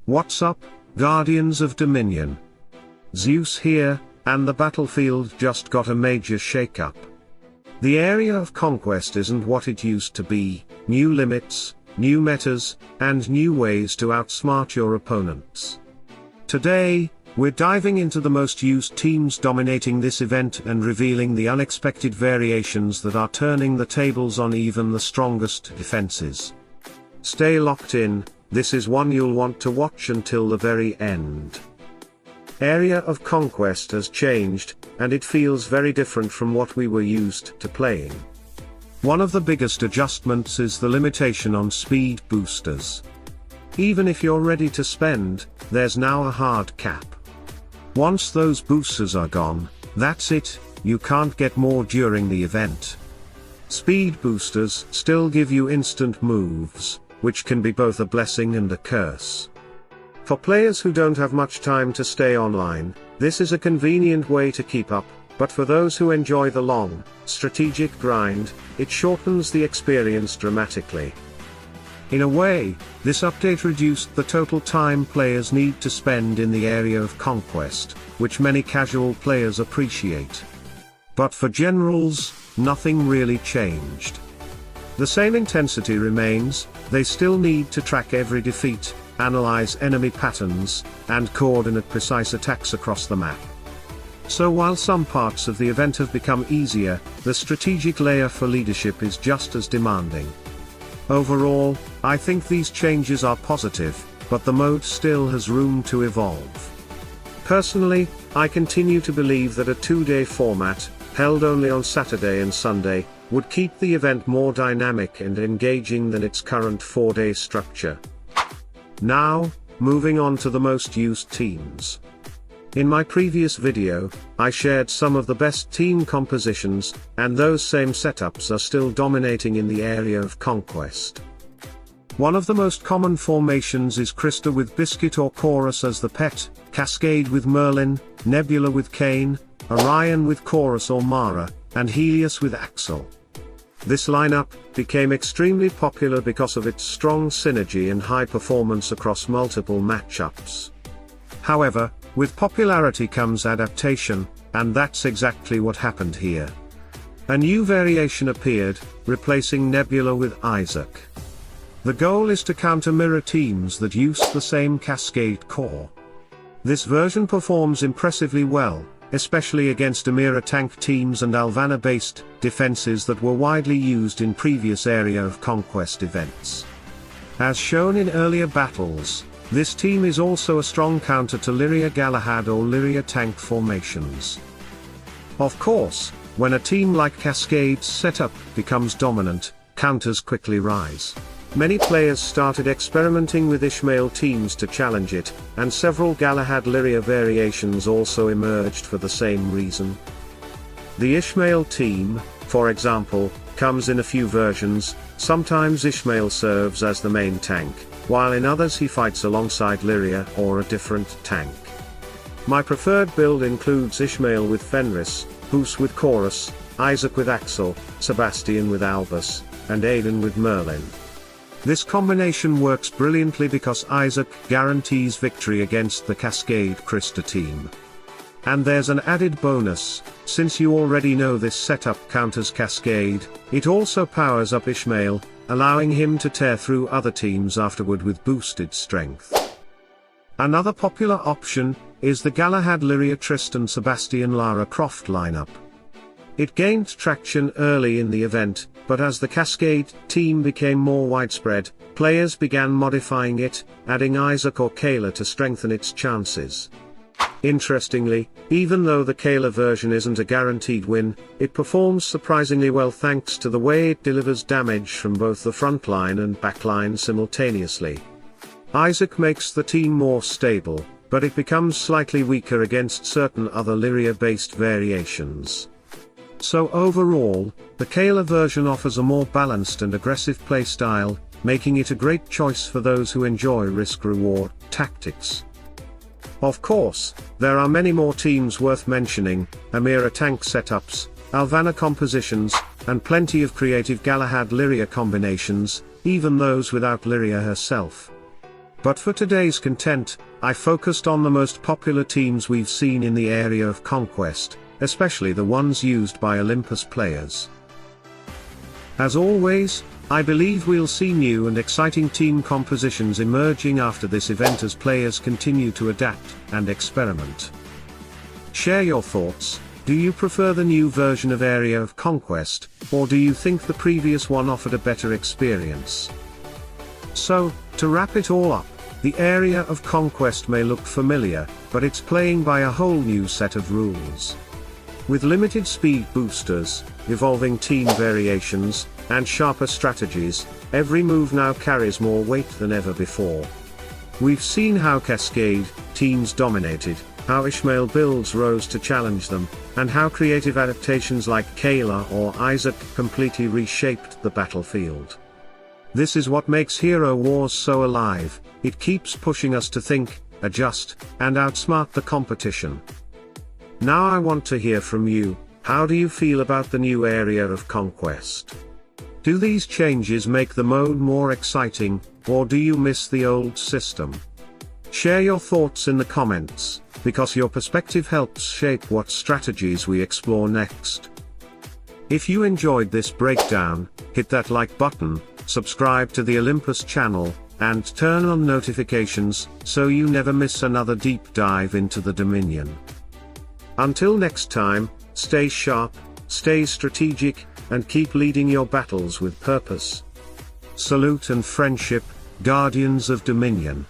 What's up, Guardians of Dominion? Zeus here, and the battlefield just got a major shake-up. The Area of Conquest isn't what it used to be: new limits, new metas, and new ways to outsmart your opponents. Today, we're diving into the most used teams dominating this event and revealing the unexpected variations that are turning the tables on even the strongest defenses. Stay locked in, this is one you'll want to watch until the very end. Area of Conquest has changed, and it feels very different from what we were used to playing. One of the biggest adjustments is the limitation on speed boosters. Even if you're ready to spend, there's now a hard cap. Once those boosters are gone, that's it, you can't get more during the event. Speed boosters still give you instant moves, which can be both a blessing and a curse. For players who don't have much time to stay online, this is a convenient way to keep up, but for those who enjoy the long, strategic grind, it shortens the experience dramatically. In a way, this update reduced the total time players need to spend in the Area of Conquest, which many casual players appreciate. But for generals, nothing really changed. The same intensity remains, they still need to track every defeat, analyze enemy patterns, and coordinate precise attacks across the map. So while some parts of the event have become easier, the strategic layer for leadership is just as demanding. Overall, I think these changes are positive, but the mode still has room to evolve. Personally, I continue to believe that a 2-day format, held only on Saturday and Sunday, would keep the event more dynamic and engaging than its current 4-day structure. Now, moving on to the most used teams. In my previous video, I shared some of the best team compositions, and those same setups are still dominating in the Area of Conquest. One of the most common formations is Krista with Biscuit or Chorus as the pet, Cascade with Merlin, Nebula with Cain, Orion with Chorus or Mara, and Helios with Axel. This lineup became extremely popular because of its strong synergy and high performance across multiple matchups. However, with popularity comes adaptation, and that's exactly what happened here. A new variation appeared, replacing Nebula with Isaac. The goal is to counter-mirror teams that use the same Cascade core. This version performs impressively well, especially against Amira tank teams and Alvana-based defenses that were widely used in previous Area of Conquest events. As shown in earlier battles, this team is also a strong counter to Lyria Galahad or Lyria tank formations. Of course, when a team like Cascade's setup becomes dominant, counters quickly rise. Many players started experimenting with Ishmael teams to challenge it, and several Galahad-Lyria variations also emerged for the same reason. The Ishmael team, for example, comes in a few versions. Sometimes Ishmael serves as the main tank, while in others he fights alongside Lyria or a different tank. My preferred build includes Ishmael with Fenris, Zeus with Chorus, Isaac with Axel, Sebastian with Albus, and Aiden with Merlin. This combination works brilliantly because Isaac guarantees victory against the Cascade Krista team. And there's an added bonus: since you already know this setup counters Cascade, it also powers up Ishmael, allowing him to tear through other teams afterward with boosted strength. Another popular option is the Galahad-Lyria Tristan Sebastian Lara Croft lineup. It gained traction early in the event, but as the Cascade team became more widespread, players began modifying it, adding Isaac or Kayla to strengthen its chances. Interestingly, even though the Kayla version isn't a guaranteed win, it performs surprisingly well thanks to the way it delivers damage from both the front line and back line simultaneously. Isaac makes the team more stable, but it becomes slightly weaker against certain other Lyria-based variations. So overall, the Kayla version offers a more balanced and aggressive playstyle, making it a great choice for those who enjoy risk-reward tactics. Of course, there are many more teams worth mentioning: Amira tank setups, Alvana compositions, and plenty of creative Galahad-Lyria combinations, even those without Lyria herself. But for today's content, I focused on the most popular teams we've seen in the Area of Conquest, especially the ones used by Olympus players. As always, I believe we'll see new and exciting team compositions emerging after this event as players continue to adapt and experiment. Share your thoughts. Do you prefer the new version of Area of Conquest, or do you think the previous one offered a better experience? So, to wrap it all up, the Area of Conquest may look familiar, but it's playing by a whole new set of rules. With limited speed boosters, evolving team variations, and sharper strategies, every move now carries more weight than ever before. We've seen how Cascade teams dominated, how Ishmael builds rose to challenge them, and how creative adaptations like Kayla or Isaac completely reshaped the battlefield. This is what makes Hero Wars so alive. It keeps pushing us to think, adjust, and outsmart the competition. Now I want to hear from you. How do you feel about the new Area of Conquest? Do these changes make the mode more exciting, or do you miss the old system? Share your thoughts in the comments, because your perspective helps shape what strategies we explore next. If you enjoyed this breakdown, hit that like button, subscribe to the Olympus channel, and turn on notifications, so you never miss another deep dive into the Dominion. Until next time, stay sharp, stay strategic, and keep leading your battles with purpose. Salute and friendship, Guardians of Dominion.